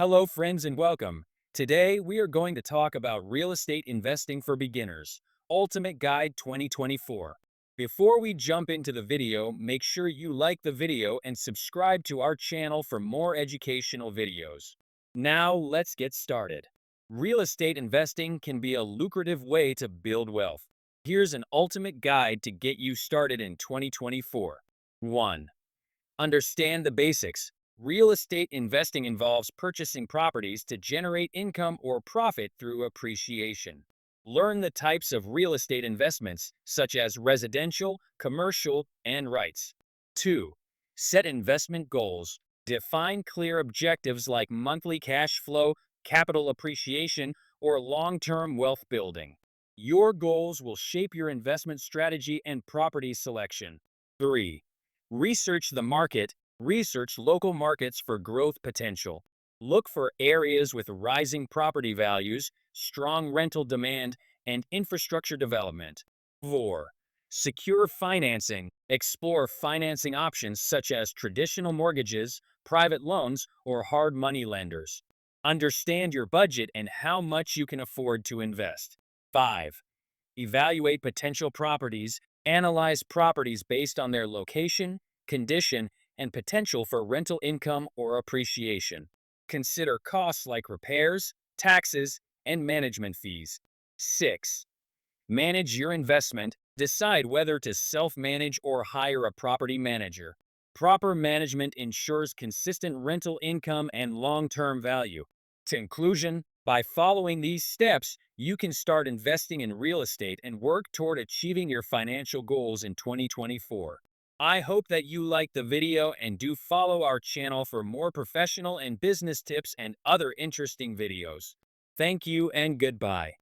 Hello, friends, and welcome. Today, we are going to talk about real estate investing for beginners, Ultimate Guide 2024. Before we jump into the video, make sure you like the video and subscribe to our channel for more educational videos. Now, let's get started. Real estate investing can be a lucrative way to build wealth. Here's an ultimate guide to get you started in 2024. 1. Understand the basics. Real estate investing involves purchasing properties to generate income or profit through appreciation. Learn the types of real estate investments, such as residential, commercial, and REITs. 2. Set investment goals. Define clear objectives like monthly cash flow, capital appreciation, or long-term wealth building. Your goals will shape your investment strategy and property selection. 3. Research the market. Research local markets for growth potential. Look for areas with rising property values, strong rental demand, and infrastructure development. 4. Secure financing. Explore financing options such as traditional mortgages, private loans, or hard money lenders. Understand your budget and how much you can afford to invest. 5. Evaluate potential properties. Analyze properties based on their location, condition, and potential for rental income or appreciation. Consider costs like repairs, taxes, and management fees. 6. Manage your investment. Decide whether to self-manage or hire a property manager. Proper management ensures consistent rental income and long-term value. Conclusion: by following these steps, you can start investing in real estate and work toward achieving your financial goals in 2024. I hope that you liked the video and do follow our channel for more professional and business tips and other interesting videos. Thank you and goodbye.